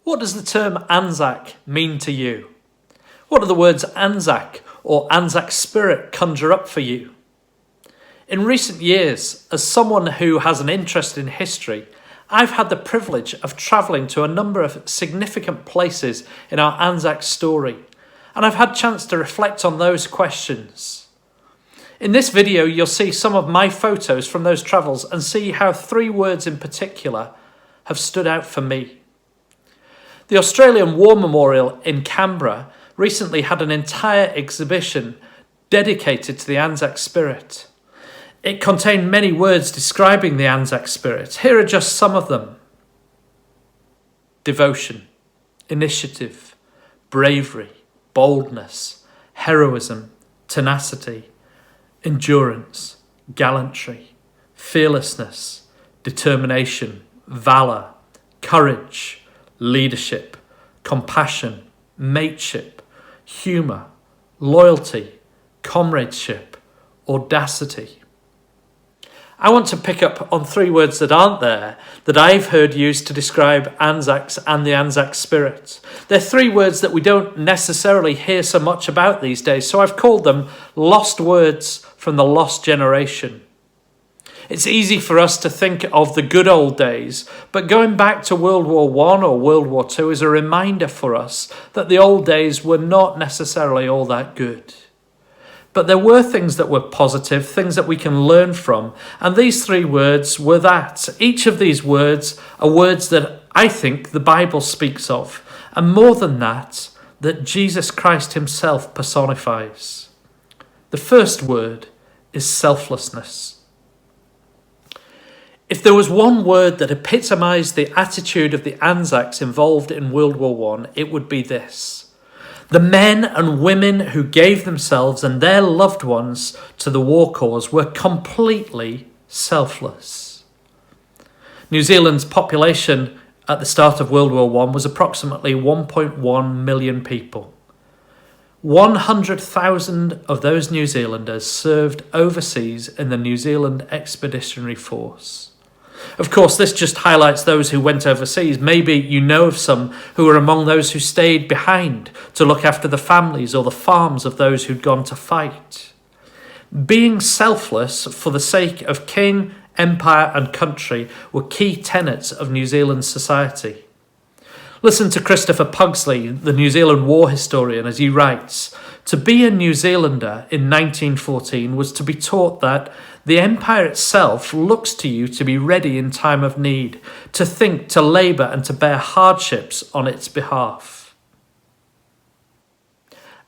What does the term ANZAC mean to you? What do the words ANZAC or ANZAC spirit conjure up for you? In recent years, as someone who has an interest in history, I've had the privilege of travelling to a number of significant places in our ANZAC story, and I've had a chance to reflect on those questions. In this video, you'll see some of my photos from those travels and see how 3 words in particular have stood out for me. The Australian War Memorial in Canberra recently had an entire exhibition dedicated to the ANZAC spirit. It contained many words describing the ANZAC spirit. Here are just some of them. Devotion, initiative, bravery, boldness, heroism, tenacity, endurance, gallantry, fearlessness, determination, valour, courage, leadership, compassion, mateship, humour, loyalty, comradeship, audacity. I want to pick up on 3 words that aren't there that I've heard used to describe ANZACs and the ANZAC spirit. They're 3 words that we don't necessarily hear so much about these days, so I've called them lost words from the lost generation. It's easy for us to think of the good old days, but going back to World War I or World War II is a reminder for us that the old days were not necessarily all that good. But there were things that were positive, things that we can learn from, and these 3 words were that. Each of these words are words that I think the Bible speaks of, and more than that Jesus Christ himself personifies. The first word is selflessness. If there was one word that epitomised the attitude of the ANZACs involved in World War I, it would be this. The men and women who gave themselves and their loved ones to the war cause were completely selfless. New Zealand's population at the start of World War I was approximately 1.1 million people. 100,000 of those New Zealanders served overseas in the New Zealand Expeditionary Force. Of course, this just highlights those who went overseas. Maybe you know of some who were among those who stayed behind to look after the families or the farms of those who'd gone to fight. Being selfless for the sake of king, empire and country were key tenets of New Zealand society. Listen to Christopher Pugsley, the New Zealand war historian, as he writes, "To be a New Zealander in 1914 was to be taught that the empire itself looks to you to be ready in time of need, to think, to labour and to bear hardships on its behalf."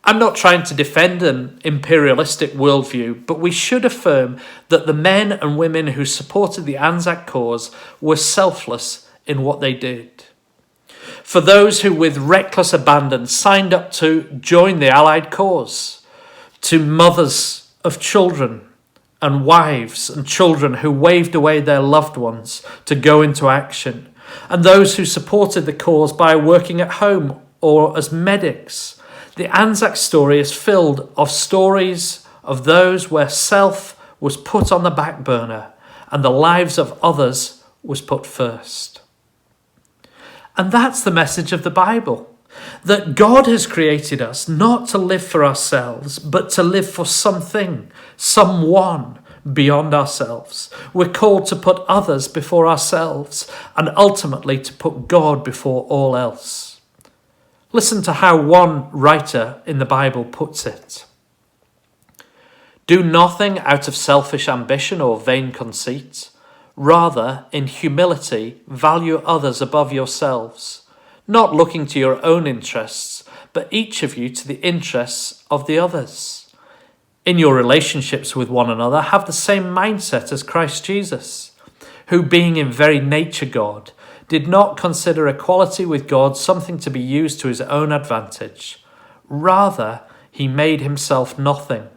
I'm not trying to defend an imperialistic worldview, but we should affirm that the men and women who supported the ANZAC cause were selfless in what they did. For those who with reckless abandon signed up to join the Allied cause, to mothers of children and wives and children who waved away their loved ones to go into action, and those who supported the cause by working at home or as medics, the ANZAC story is filled of stories of those where self was put on the back burner and the lives of others was put first. And that's the message of the Bible, that God has created us not to live for ourselves, but to live for something, someone beyond ourselves. We're called to put others before ourselves and ultimately to put God before all else. Listen to how one writer in the Bible puts it. "Do nothing out of selfish ambition or vain conceit. Rather, in humility, value others above yourselves, not looking to your own interests, but each of you to the interests of the others. In your relationships with one another, have the same mindset as Christ Jesus, who, being in very nature God, did not consider equality with God something to be used to his own advantage. Rather, he made himself nothing."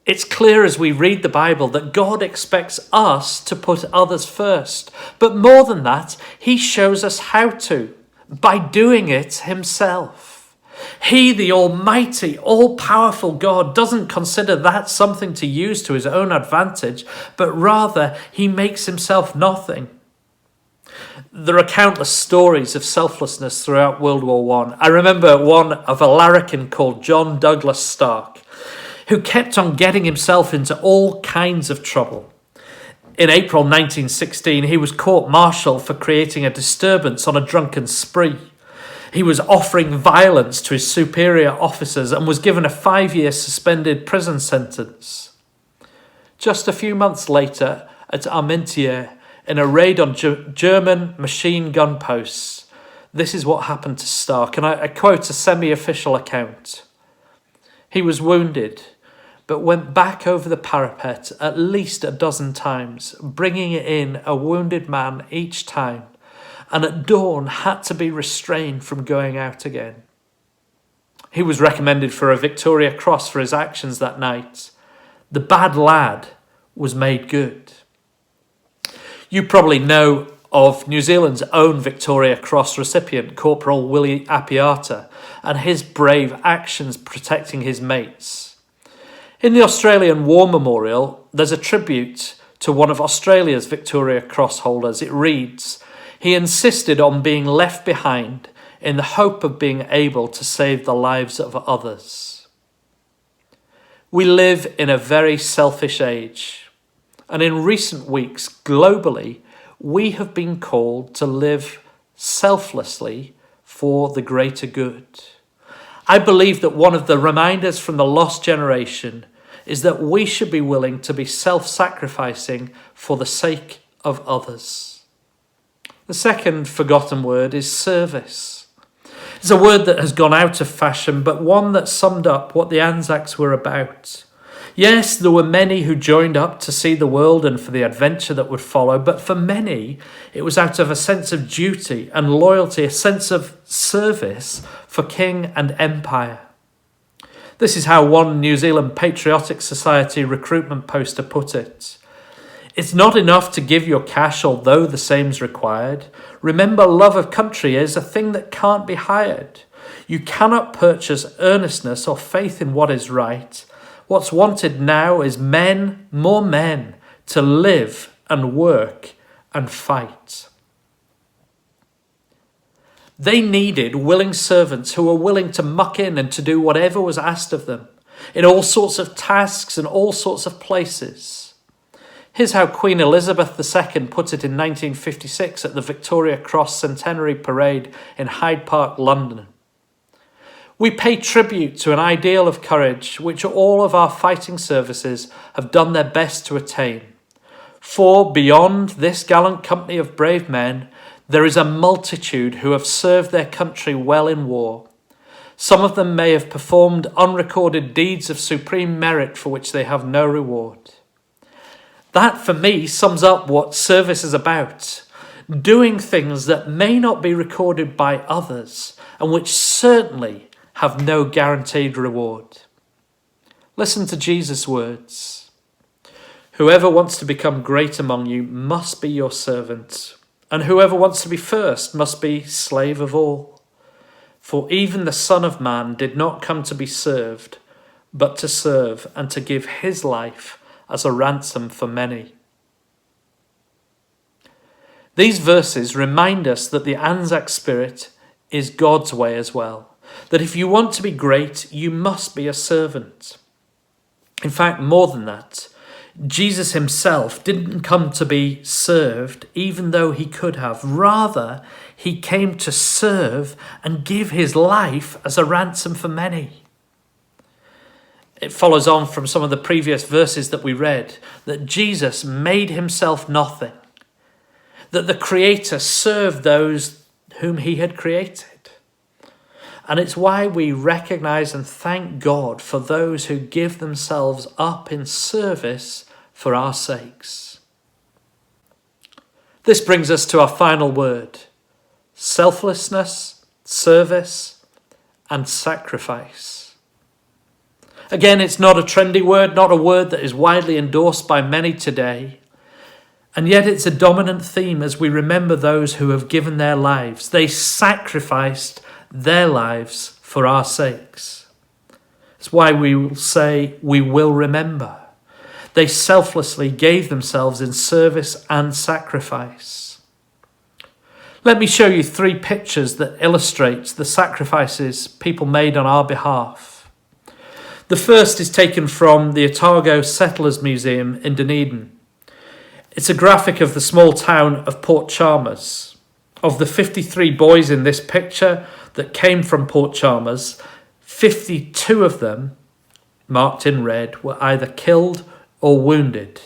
It's clear as we read the Bible that God expects us to put others first. But more than that, he shows us how to, by doing it himself. He, the almighty, all-powerful God, doesn't consider that something to use to his own advantage, but rather he makes himself nothing. There are countless stories of selflessness throughout World War I. I remember one of a larrikin called John Douglas Stark, who kept on getting himself into all kinds of trouble. In April 1916, he was court-martialed for creating a disturbance on a drunken spree. He was offering violence to his superior officers and was given a 5-year suspended prison sentence. Just a few months later, at Armentières, in a raid on German machine gun posts, this is what happened to Stark, and I quote a semi-official account. He was wounded, but went back over the parapet at least a dozen times, bringing in a wounded man each time, and at dawn had to be restrained from going out again. He was recommended for a Victoria Cross for his actions that night. The bad lad was made good. You probably know of New Zealand's own Victoria Cross recipient, Corporal Willie Appiata, and his brave actions protecting his mates. In the Australian War Memorial, there's a tribute to one of Australia's Victoria Cross holders. It reads, "He insisted on being left behind in the hope of being able to save the lives of others." We live in a very selfish age. And in recent weeks, globally, we have been called to live selflessly for the greater good. I believe that one of the reminders from the lost generation is that we should be willing to be self-sacrificing for the sake of others. The second forgotten word is service. It's a word that has gone out of fashion, but one that summed up what the Anzacs were about. Yes, there were many who joined up to see the world and for the adventure that would follow, but for many, it was out of a sense of duty and loyalty, a sense of service for king and empire. This is how one New Zealand Patriotic Society recruitment poster put it. "It's not enough to give your cash, although the same's required. Remember, love of country is a thing that can't be hired. You cannot purchase earnestness or faith in what is right. What's wanted now is men, more men, to live and work and fight." They needed willing servants who were willing to muck in and to do whatever was asked of them, in all sorts of tasks and all sorts of places. Here's how Queen Elizabeth II put it in 1956 at the Victoria Cross Centenary Parade in Hyde Park, London. "We pay tribute to an ideal of courage which all of our fighting services have done their best to attain. For beyond this gallant company of brave men, there is a multitude who have served their country well in war. Some of them may have performed unrecorded deeds of supreme merit for which they have no reward." That, for me, sums up what service is about. Doing things that may not be recorded by others and which certainly have no guaranteed reward. Listen to Jesus' words. "Whoever wants to become great among you must be your servant, and whoever wants to be first must be slave of all. For even the Son of Man did not come to be served, but to serve and to give his life as a ransom for many." These verses remind us that the Anzac spirit is God's way as well. That if you want to be great, you must be a servant. In fact, more than that, Jesus himself didn't come to be served, even though he could have. Rather, he came to serve and give his life as a ransom for many. It follows on from some of the previous verses that we read, that Jesus made himself nothing, that the Creator served those whom he had created. And it's why we recognize and thank God for those who give themselves up in service for our sakes. This brings us to our final word: selflessness, service, and sacrifice. Again, it's not a trendy word, not a word that is widely endorsed by many today. And yet it's a dominant theme as we remember those who have given their lives. They sacrificed their lives for our sakes. It's why we will say we will remember. They selflessly gave themselves in service and sacrifice. Let me show you 3 pictures that illustrate the sacrifices people made on our behalf. The first is taken from the Otago Settlers Museum in Dunedin. It's a graphic of the small town of Port Chalmers. Of the 53 boys in this picture that came from Port Chalmers, 52 of them, marked in red, were either killed or wounded.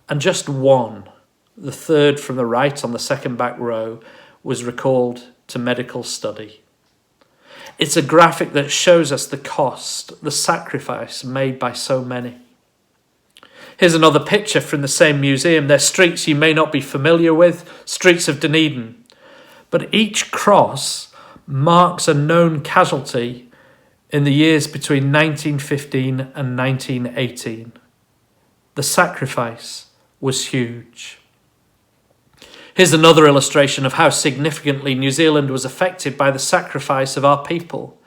And just one, the third from the right on the second back row, was recalled to medical study. It's a graphic that shows us the cost, the sacrifice made by so many. Here's another picture from the same museum. They're streets you may not be familiar with, streets of Dunedin. But each cross marks a known casualty in the years between 1915 and 1918. The sacrifice was huge. Here's another illustration of how significantly New Zealand was affected by the sacrifice of our people.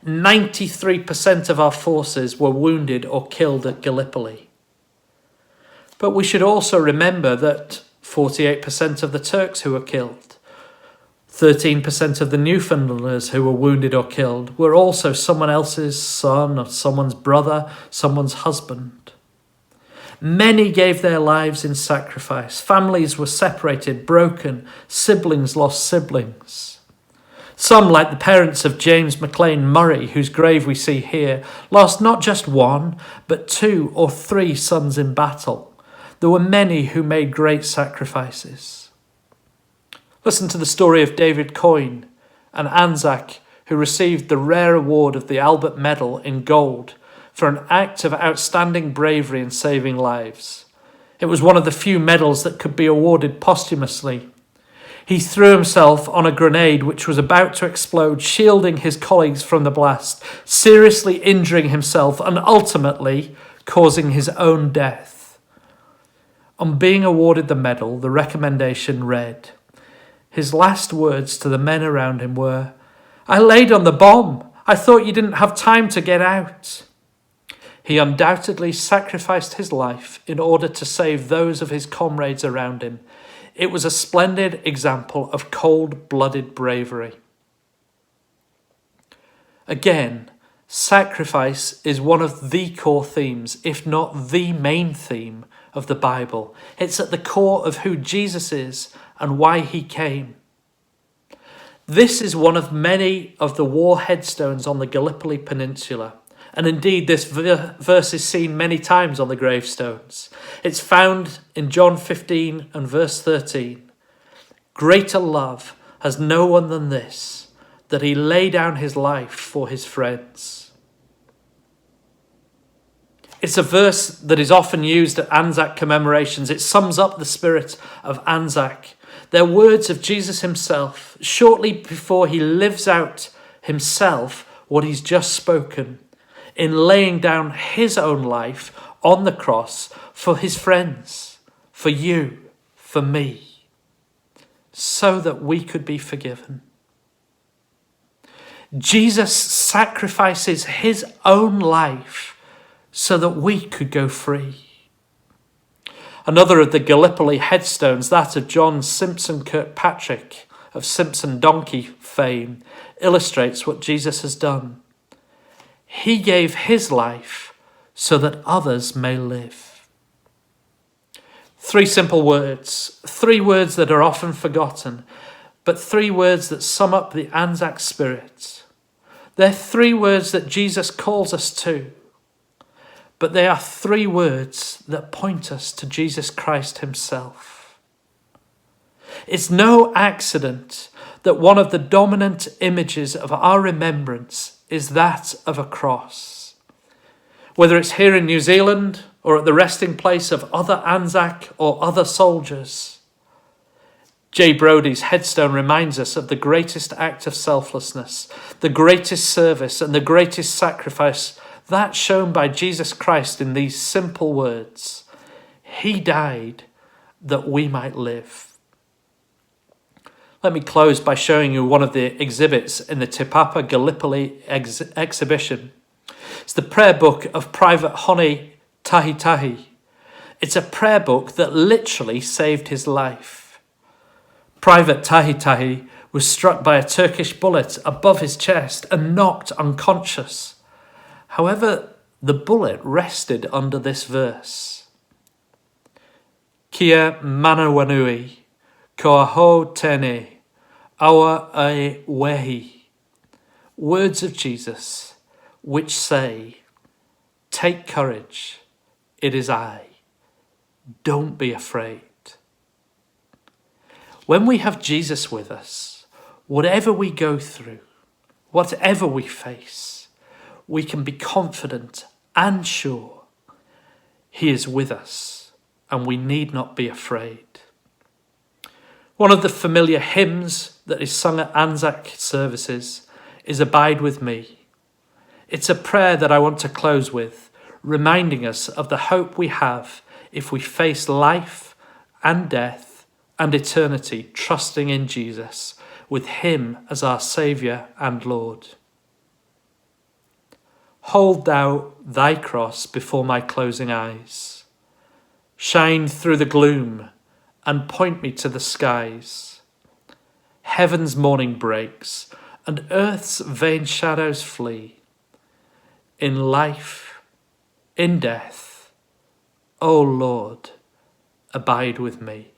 93% of our forces were wounded or killed at Gallipoli. But we should also remember that 48% of the Turks who were killed, 13% of the Newfoundlanders who were wounded or killed were also someone else's son or someone's brother, someone's husband. Many gave their lives in sacrifice. Families were separated, broken. Siblings lost siblings. Some, like the parents of James McLean Murray, whose grave we see here, lost not just 1, but 2 or 3 sons in battle. There were many who made great sacrifices. Listen to the story of David Coyne, an ANZAC who received the rare award of the Albert Medal in gold for an act of outstanding bravery in saving lives. It was one of the few medals that could be awarded posthumously. He threw himself on a grenade which was about to explode, shielding his colleagues from the blast, seriously injuring himself and ultimately causing his own death. On being awarded the medal, the recommendation read, his last words to the men around him were, "I laid on the bomb. I thought you didn't have time to get out." He undoubtedly sacrificed his life in order to save those of his comrades around him. It was a splendid example of cold-blooded bravery. Again, sacrifice is one of the core themes, if not the main theme, of the Bible. It's at the core of who Jesus is and why he came. This is one of many of the war headstones on the Gallipoli Peninsula. And indeed, this verse is seen many times on the gravestones. It's found in John 15 and verse 13. Greater love has no one than this, that he lay down his life for his friends. It's a verse that is often used at ANZAC commemorations. It sums up the spirit of ANZAC. They're words of Jesus himself, shortly before he lives out himself what he's just spoken, in laying down his own life on the cross for his friends, for you, for me, so that we could be forgiven. Jesus sacrifices his own life so that we could go free. Another of the Gallipoli headstones, that of John Simpson Kirkpatrick of Simpson Donkey fame, illustrates what Jesus has done. He gave his life so that others may live. 3 simple words, 3 words that are often forgotten, but 3 words that sum up the ANZAC spirit. They're 3 words that Jesus calls us to. But they are 3 words that point us to Jesus Christ himself. It's no accident that one of the dominant images of our remembrance is that of a cross. Whether it's here in New Zealand or at the resting place of other ANZAC or other soldiers, J. Brodie's headstone reminds us of the greatest act of selflessness, the greatest service and the greatest sacrifice, that shown by Jesus Christ in these simple words. He died that we might live. Let me close by showing you one of the exhibits in the Te Papa Gallipoli exhibition. It's the prayer book of Private Hone Tahitahi. It's a prayer book that literally saved his life. Private Tahi Tahi was struck by a Turkish bullet above his chest and knocked unconscious. However, the bullet rested under this verse. Kia manawanui, koa ho tene, awa e wehi. Words of Jesus, which say, take courage, it is I. Don't be afraid. When we have Jesus with us, whatever we go through, whatever we face, we can be confident and sure He is with us and we need not be afraid. One of the familiar hymns that is sung at ANZAC services is Abide With Me. It's a prayer that I want to close with, reminding us of the hope we have if we face life and death and eternity, trusting in Jesus, with Him as our Saviour and Lord. Hold thou thy cross before my closing eyes. Shine through the gloom and point me to the skies. Heaven's morning breaks and earth's vain shadows flee. In life, in death, O Lord, abide with me.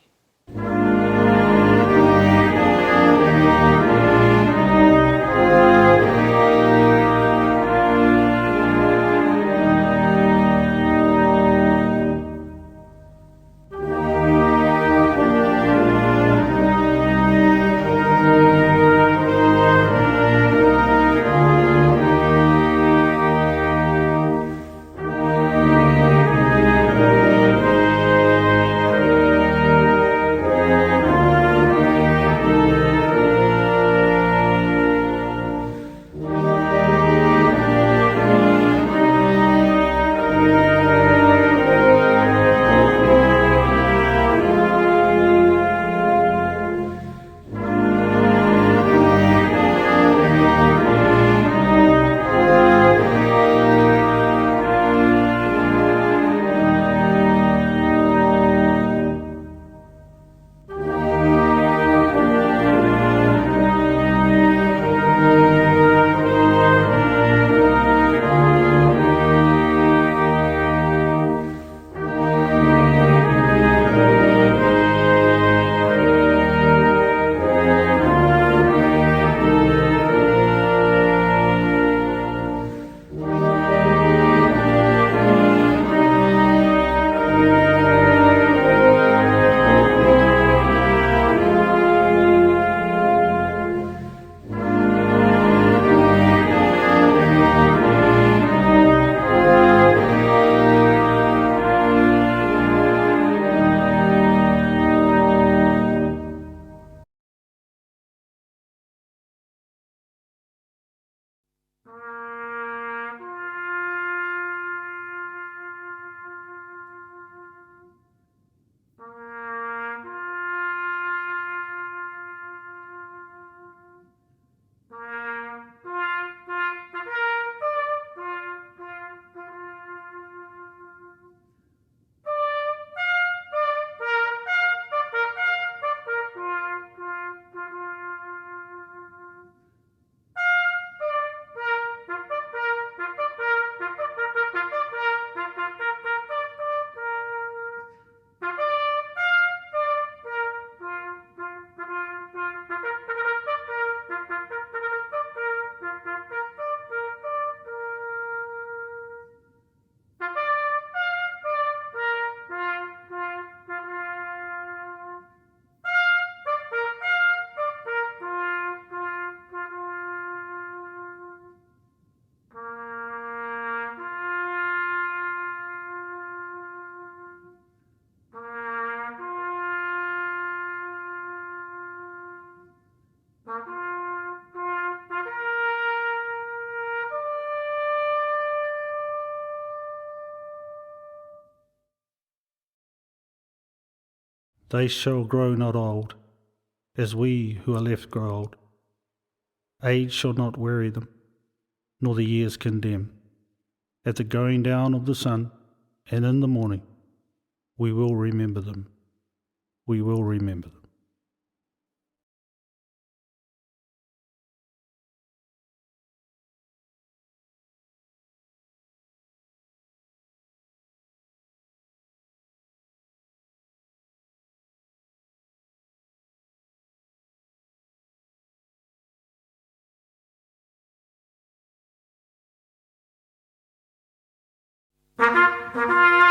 They shall grow not old, as we who are left grow old. Age shall not weary them, nor the years condemn. At the going down of the sun, and in the morning, we will remember them. We will remember them. Thank you.